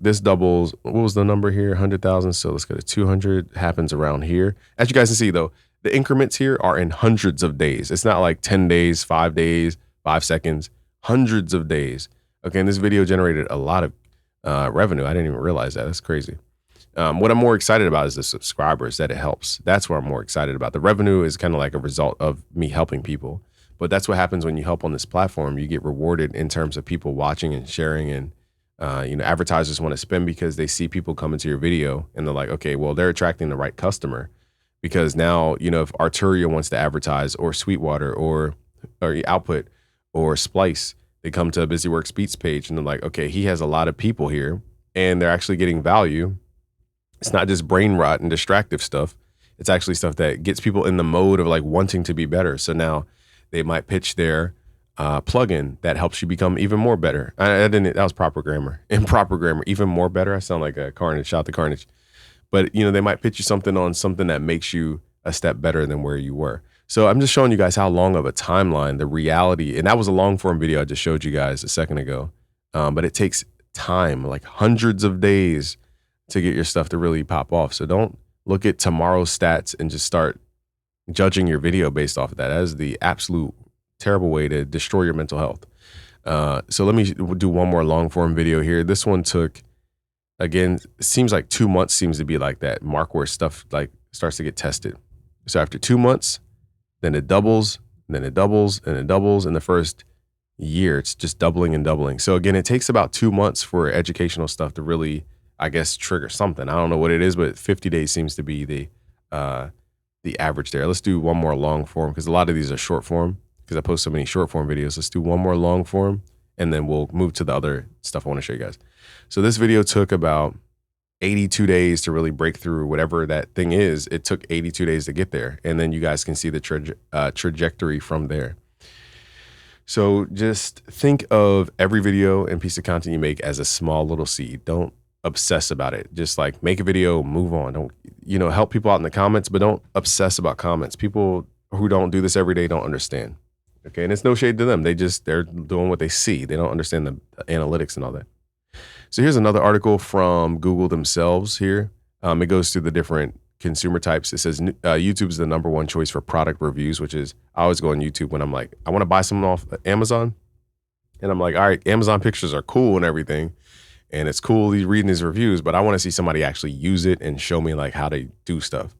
this doubles, what was the number here? 100,000. So let's go to 200, happens around here. As you guys can see though, the increments here are in hundreds of days. It's not like 10 days, 5 days, 5 seconds, hundreds of days. Okay. And this video generated a lot of revenue. I didn't even realize that. That's crazy. What I'm more excited about is the subscribers, that it helps. That's what I'm more excited about. The revenue is kind of like a result of me helping people. But that's what happens when you help on this platform. You get rewarded in terms of people watching and sharing, and advertisers want to spend because they see people come into your video and they're like, okay, well, they're attracting the right customer because now, if Arturia wants to advertise or Sweetwater or Output or Splice, they come to a BusyWorks Beats page and they're like, okay, he has a lot of people here and they're actually getting value. It's not just brain rot and distractive stuff. It's actually stuff that gets people in the mode of like wanting to be better. So now they might pitch their plugin that helps you become even more better. That was proper grammar. Improper grammar, even more better. I sound like a Carnage, shout to Carnage. But they might pitch you something that makes you a step better than where you were. So I'm just showing you guys how long of a timeline, the reality, and that was a long form video I just showed you guys a second ago. But it takes time, like hundreds of days to get your stuff to really pop off. So don't look at tomorrow's stats and just start judging your video based off of that. That is the absolute terrible way to destroy your mental health. So let me do one more long form video here. This one took, again, it seems like 2 months seems to be like that mark where stuff like starts to get tested. So after 2 months, then it doubles, then it doubles, and it doubles. In the first year, it's just doubling and doubling. So again, it takes about 2 months for educational stuff to really, I guess, trigger something. I don't know what it is, but 50 days seems to be the average there. Let's do one more long form because a lot of these are short form because I post so many short form videos. Let's do one more long form and then we'll move to the other stuff I want to show you guys. So this video took about 82 days to really break through whatever that thing is. It took 82 days to get there. And then you guys can see the trajectory from there. So just think of every video and piece of content you make as a small little seed. Don't obsess about it. Just like make a video, move on. Don't, help people out in the comments, but don't obsess about comments. People who don't do this every day don't understand. Okay. And it's no shade to them. They're doing what they see. They don't understand the analytics and all that. So here's another article from Google themselves here. It goes through the different consumer types. It says YouTube is the #1 choice for product reviews, which is, I always go on YouTube when I'm like, I want to buy something off Amazon. And I'm like, all right, Amazon pictures are cool and everything. And it's cool reading these reviews, but I want to see somebody actually use it and show me like how to do stuff.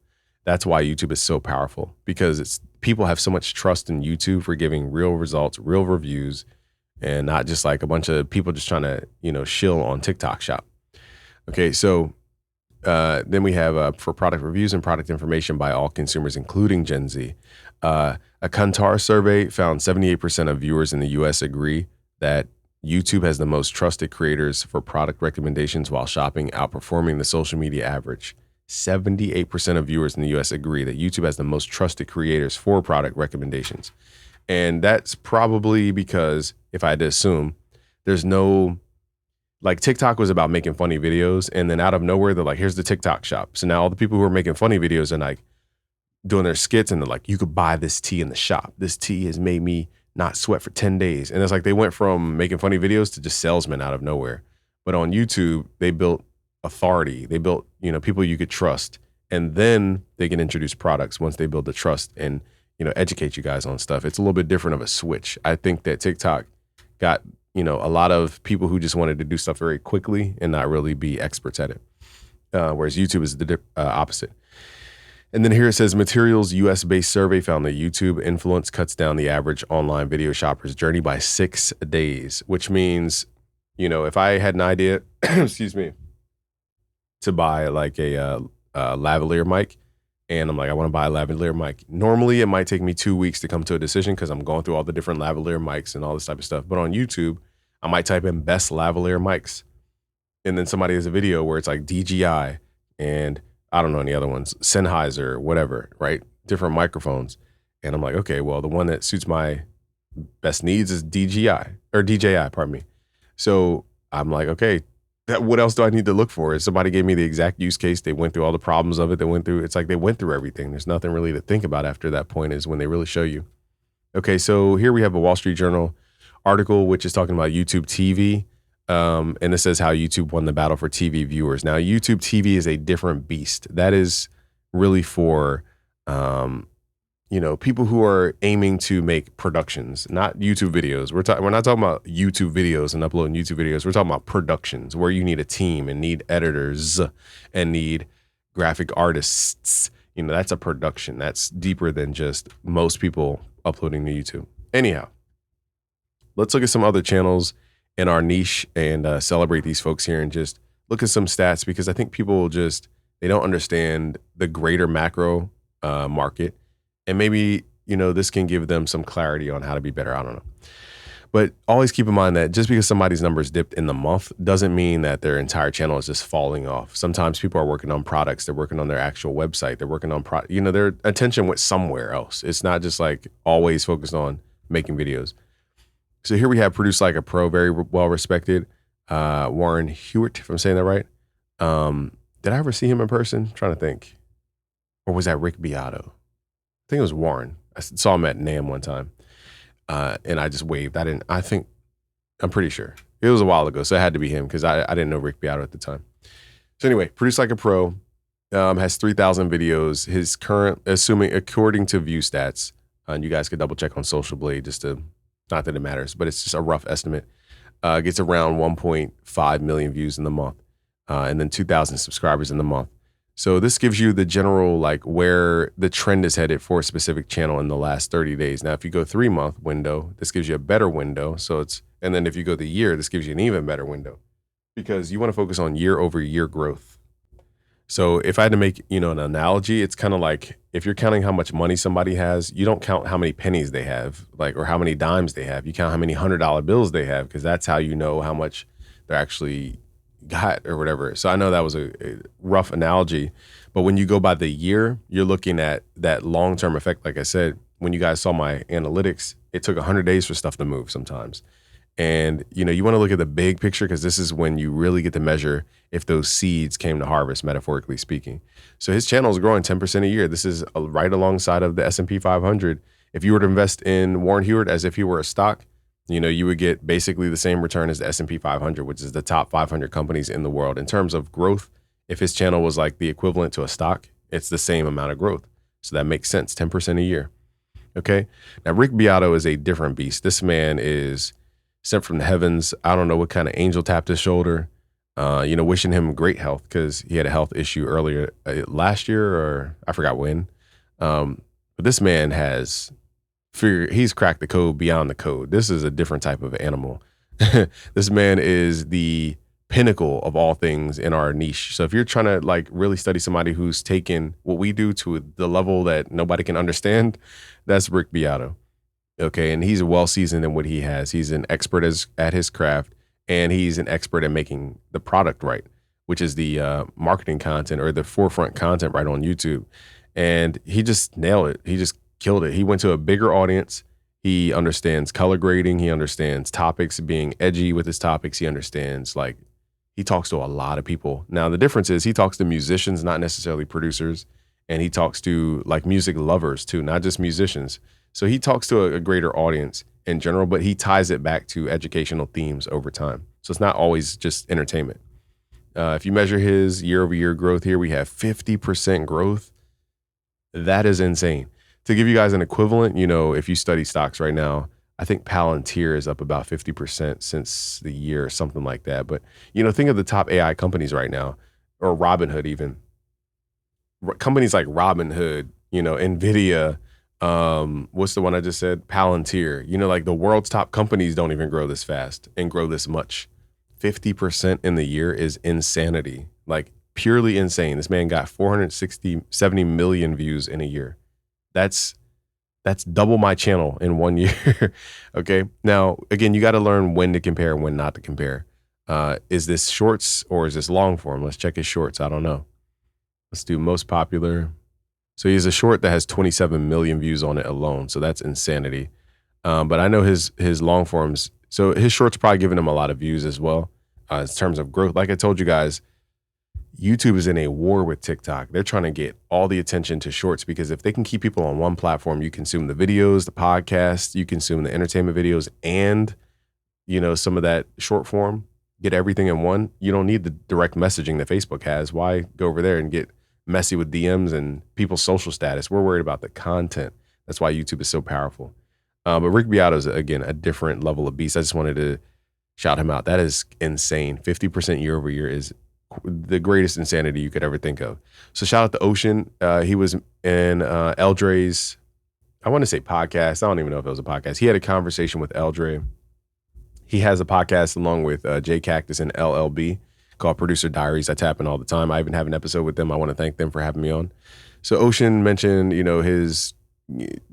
That's why YouTube is so powerful, because people have so much trust in YouTube for giving real results, real reviews, and not just like a bunch of people just trying to, shill on TikTok shop. Okay, so then we have for product reviews and product information by all consumers, including Gen Z. A Kantar survey found 78% of viewers in the US agree that YouTube has the most trusted creators for product recommendations while shopping, outperforming the social media average. 78% of viewers in the US agree that YouTube has the most trusted creators for product recommendations. And that's probably because, if I had to assume, there's no, like TikTok was about making funny videos, and then out of nowhere, they're like, here's the TikTok shop. So now all the people who are making funny videos are like doing their skits, and they're like, you could buy this tea in the shop. This tea has made me not sweat for 10 days. And it's like they went from making funny videos to just salesmen out of nowhere. But on YouTube, they built authority. They built, people you could trust. And then they can introduce products once they build the trust and, educate you guys on stuff. It's a little bit different of a switch. I think that TikTok got, a lot of people who just wanted to do stuff very quickly and not really be experts at it. Whereas YouTube is the opposite. And then here it says, Materials US-based survey found that YouTube influence cuts down the average online video shopper's journey by 6 days, which means, if I had an idea, excuse me, to buy like a lavalier mic, and I'm like, I want to buy a lavalier mic. Normally, it might take me 2 weeks to come to a decision because I'm going through all the different lavalier mics and all this type of stuff. But on YouTube, I might type in best lavalier mics, and then somebody has a video where it's like DJI and I don't know any other ones, Sennheiser, whatever, right? Different microphones. And I'm like, okay, well, the one that suits my best needs is DJI, pardon me. So I'm like, okay, what else do I need to look for? Is somebody gave me the exact use case. They went through all the problems of it. It's like they went through everything. There's nothing really to think about after that point is when they really show you. Okay, so here we have a Wall Street Journal article, which is talking about YouTube TV. And it says how YouTube won the battle for TV viewers. Now, YouTube TV is a different beast. That is really for, people who are aiming to make productions, not YouTube videos. We're not talking about YouTube videos and uploading YouTube videos. We're talking about productions where you need a team and need editors and need graphic artists. That's a production. That's deeper than just most people uploading to YouTube. Anyhow, let's look at some other channels in our niche and celebrate these folks here and just look at some stats, because I think people they don't understand the greater macro market. And maybe, this can give them some clarity on how to be better. I don't know. But always keep in mind that just because somebody's numbers dipped in the month doesn't mean that their entire channel is just falling off. Sometimes people are working on products. They're working on their actual website. They're working on their attention went somewhere else. It's not just like always focused on making videos. So here we have Produce Like a Pro, very well respected. Warren Hewitt, if I'm saying that right. Did I ever see him in person? I'm trying to think. Or was that Rick Beato? I think it was Warren. I saw him at NAMM one time. And I just waved. I'm pretty sure. It was a while ago, so it had to be him because I didn't know Rick Beato at the time. So anyway, Produce Like a Pro has 3,000 videos. His current, according to view stats, and you guys could double check on Social Blade just to Not that it matters, but it's just a rough estimate. Gets around 1.5 million views in the month, and then 2,000 subscribers in the month. So this gives you the general like where the trend is headed for a specific channel in the last 30 days. Now, if you go 3-month window, this gives you a better window. And then if you go the year, this gives you an even better window because you want to focus on year over year growth. So if I had to make, an analogy, it's kind of like if you're counting how much money somebody has, you don't count how many pennies they have, or how many dimes they have. You count how many $100 bills they have, because that's how you know how much they're actually got or whatever. So I know that was a rough analogy, but when you go by the year, you're looking at that long-term effect. Like I said, when you guys saw my analytics, it took 100 days for stuff to move sometimes. And, you want to look at the big picture because this is when you really get to measure if those seeds came to harvest, metaphorically speaking. So his channel is growing 10% a year. This is right alongside of the S&P 500. If you were to invest in Warren Heward as if he were a stock, you would get basically the same return as the S&P 500, which is the top 500 companies in the world. In terms of growth, if his channel was like the equivalent to a stock, it's the same amount of growth. So that makes sense, 10% a year. Okay. Now, Rick Beato is a different beast. This man is sent from the heavens. I don't know what kind of angel tapped his shoulder, wishing him great health because he had a health issue earlier last year, or I forgot when. But this man he's cracked the code beyond the code. This is a different type of animal. This man is the pinnacle of all things in our niche. So if you're trying to like really study somebody who's taken what we do to the level that nobody can understand, that's Rick Beato. Okay, and he's well seasoned in what he has. He's an expert at his craft, and he's an expert at making the product right, which is the marketing content or the forefront content right on YouTube. And he just nailed it. He just killed it. He went to a bigger audience. He understands color grading. He understands topics, being edgy with his topics. He understands, he talks to a lot of people. Now, the difference is he talks to musicians, not necessarily producers. And he talks to music lovers too, not just musicians. So he talks to a greater audience in general, but he ties it back to educational themes over time. So it's not always just entertainment. If you measure his year over year growth here, we have 50% growth. That is insane. To give you guys an equivalent, if you study stocks right now, I think Palantir is up about 50% since the year or something like that. But, think of the top AI companies right now, or Robinhood even. Companies like Robinhood, NVIDIA, what's the one I just said? Palantir. The world's top companies don't even grow this fast and grow this much. 50% in the year is insanity. Purely insane. This man got 70 million views in a year. That's double my channel in 1 year. Okay. Now, again, you got to learn when to compare and when not to compare. Is this shorts or is this long form? Let's check his shorts. I don't know. Let's do most popular. So he has a short that has 27 million views on it alone. So that's insanity. But I know his long forms. So his shorts probably giving him a lot of views as well. In terms of growth, like I told you guys, YouTube is in a war with TikTok. They're trying to get all the attention to shorts because if they can keep people on one platform, you consume the videos, the podcasts, you consume the entertainment videos, and some of that short form, get everything in one. You don't need the direct messaging that Facebook has. Why go over there and get messy with DMs and people's social status? We're worried about the content. That's why YouTube is so powerful. But Rick Beato is, again, a different level of beast. I just wanted to shout him out. That is insane. 50% year over year is the greatest insanity you could ever think of. So shout out to Ocean. He was in Eldre's, I want to say podcast. I don't even know if it was a podcast. He had a conversation with Eldre. He has a podcast along with Jay Cactus and LLB called Producer Diaries. I tap in all the time. I even have an episode with them. I want to thank them for having me on. So Ocean mentioned, his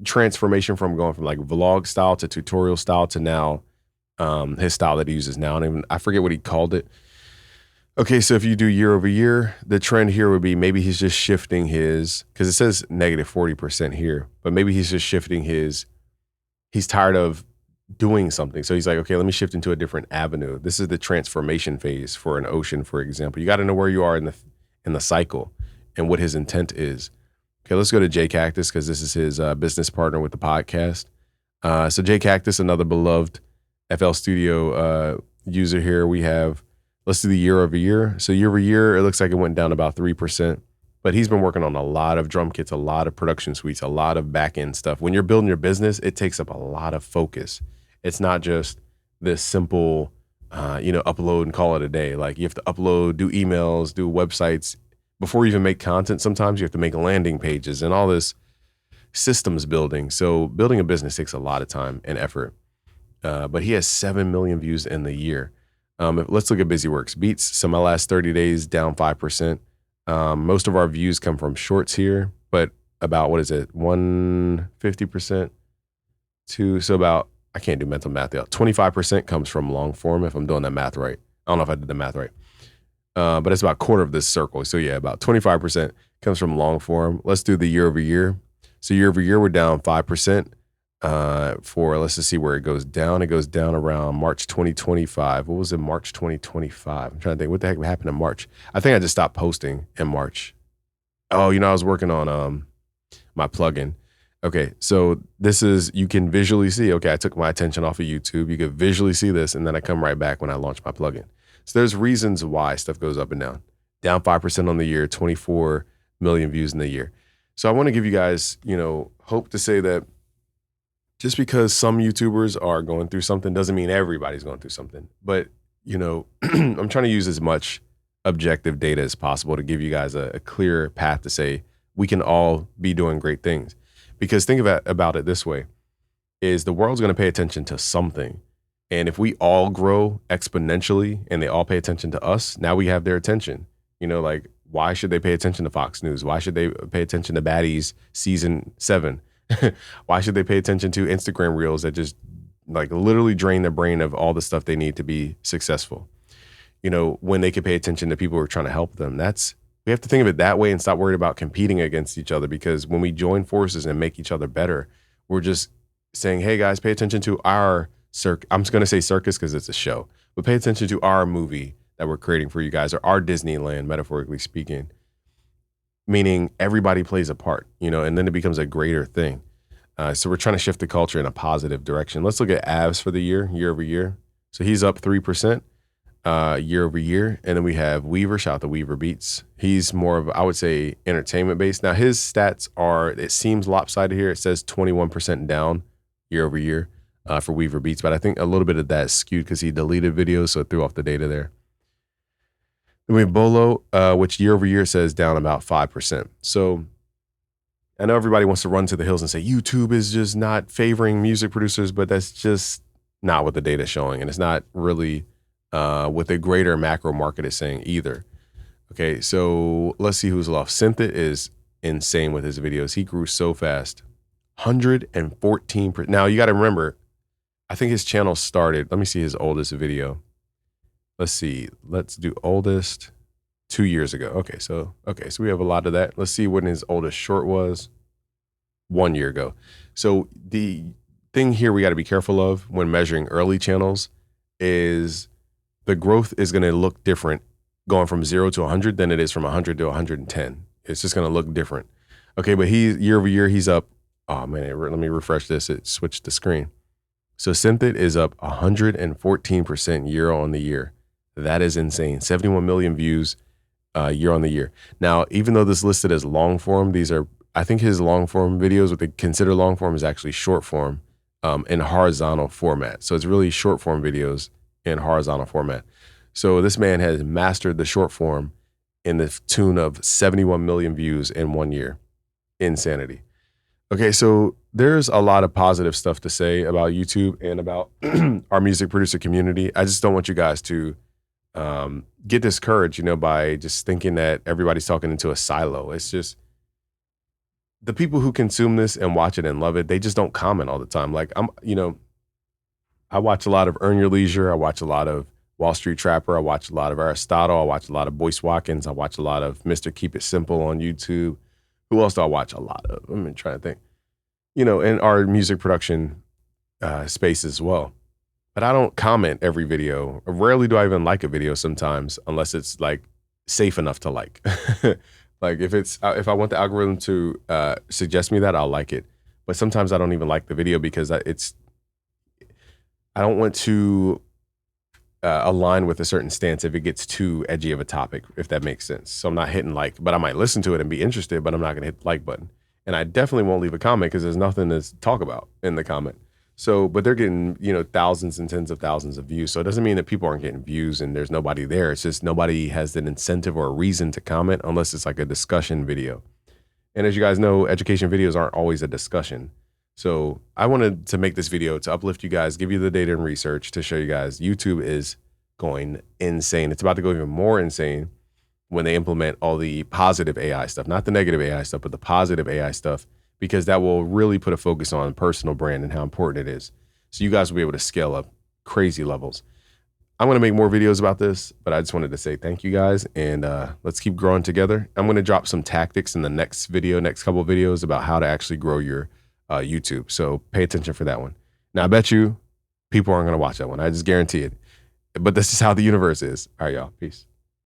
transformation from going from vlog style to tutorial style to now his style that he uses now. I forget what he called it. Okay, so if you do year over year, the trend here would be maybe he's just shifting his, because it says negative 40% here, but maybe he's just shifting he's tired of doing something. So he's like, okay, let me shift into a different avenue. This is the transformation phase for an Ocean, for example. You got to know where you are in the cycle and what his intent is. Okay, let's go to Jay Cactus because this is his business partner with the podcast. So Jay Cactus, another beloved FL Studio user here. Let's do the year over year. So year over year, it looks like it went down about 3%, but he's been working on a lot of drum kits, a lot of production suites, a lot of back end stuff. When you're building your business, it takes up a lot of focus. It's not just this simple, upload and call it a day. Like you have to upload, do emails, do websites before you even make content. Sometimes you have to make landing pages and all this systems building. So building a business takes a lot of time and effort. But he has 7 million views in the year. Let's look at Busy Works. Beats, so my last 30 days down 5%. Most of our views come from shorts here, but about, 150% so about, I can't do mental math out. 25% comes from long form, if I'm doing that math right. I don't know if I did the math right. But it's about a quarter of this circle. So yeah, about 25% comes from long form. Let's do the year over year. So year over year, we're down 5%. Let's just see where it goes down. It goes down around March 2025. What was it, March 2025? I'm trying to think, what the heck happened in March? I think I just stopped posting in March. Oh, I was working on my plugin. Okay, so you can visually see, okay, I took my attention off of YouTube. You could visually see this, and then I come right back when I launch my plugin. So there's reasons why stuff goes up and down. Down 5% on the year, 24 million views in the year. So I want to give you guys, hope to say that just because some YouTubers are going through something doesn't mean everybody's going through something. But, I'm trying to use as much objective data as possible to give you guys a clear path to say we can all be doing great things. Because think about it this way, is the world's going to pay attention to something. And if we all grow exponentially and they all pay attention to us, now we have their attention. Like, why should they pay attention to Fox News? Why should they pay attention to Baddies season 7? Why should they pay attention to Instagram reels that just like literally drain their brain of all the stuff they need to be successful? When they could pay attention to people who are trying to help them. We have to think of it that way and stop worried about competing against each other, because when we join forces and make each other better, we're just saying, hey guys, pay attention to our I'm just going to say circus because it's a show, but pay attention to our movie that we're creating for you guys, or our Disneyland, metaphorically speaking, meaning everybody plays a part, and then it becomes a greater thing. So we're trying to shift the culture in a positive direction. Let's look at Avs for the year over year. So he's up 3%. Year over year. And then we have Weaver, shout out to Weaver Beats. He's more of, I would say, entertainment based. Now his stats it seems lopsided here. It says 21% down year over year for Weaver Beats, but I think a little bit of that is skewed because he deleted videos, so it threw off the data there. Then we have Bolo, which year over year says down about 5%. So I know everybody wants to run to the hills and say YouTube is just not favoring music producers, but that's just not what the data is showing. And it's not really what the greater macro market is saying either. Okay, so let's see who's lost. Synthit is insane with his videos. He grew so fast. 114%. Now you got to remember, I think his channel started, let me see his oldest video. Let's see, let's do oldest 2 years ago. Okay, so we have a lot of that. Let's see when his oldest short was. 1 year ago. So the thing here we got to be careful of when measuring early channels is the growth is going to look different going from 0 to 100 than it is from 100 to 110. It's just going to look different. Okay, but year over year, he's up. Oh man, let me refresh this. It switched the screen. So Synthit is up 114% year on the year. That is insane. 71 million views year on the year. Now, even though this is listed as long form, I think his long form videos, what they consider long form, is actually short form in horizontal format. So it's really short form videos in horizontal format. So this man has mastered the short form in the tune of 71 million views in 1 year. Insanity. Okay, so there's a lot of positive stuff to say about YouTube and about our music producer community. I just don't want you guys to get discouraged, by just thinking that everybody's talking into a silo. It's just the people who consume this and watch it and love it, they just don't comment all the time. Like I watch a lot of Earn Your Leisure. I watch a lot of Wall Street Trapper. I watch a lot of Aristotle. I watch a lot of Boyce Watkins. I watch a lot of Mr. Keep It Simple on YouTube. Who else do I watch a lot of? I'm trying to think. In our music production space as well. But I don't comment every video. Rarely do I even like a video sometimes, unless it's like safe enough to like. Like if I want the algorithm to suggest me that, I'll like it. But sometimes I don't even like the video because I don't want to align with a certain stance if it gets too edgy of a topic, if that makes sense. So I'm not hitting like, but I might listen to it and be interested, but I'm not going to hit the like button. And I definitely won't leave a comment because there's nothing to talk about in the comment. So, but they're getting, thousands and tens of thousands of views. So it doesn't mean that people aren't getting views and there's nobody there. It's just nobody has an incentive or a reason to comment unless it's like a discussion video. And as you guys know, education videos aren't always a discussion. So I wanted to make this video to uplift you guys, give you the data and research to show you guys YouTube is going insane. It's about to go even more insane when they implement all the positive AI stuff, not the negative AI stuff, but the positive AI stuff, because that will really put a focus on personal brand and how important it is. So you guys will be able to scale up crazy levels. I'm going to make more videos about this, but I just wanted to say thank you guys, and let's keep growing together. I'm going to drop some tactics in the next couple of videos about how to actually grow your YouTube. So pay attention for that one. Now, I bet you people aren't going to watch that one. I just guarantee it. But this is how the universe is. All right, y'all. Peace.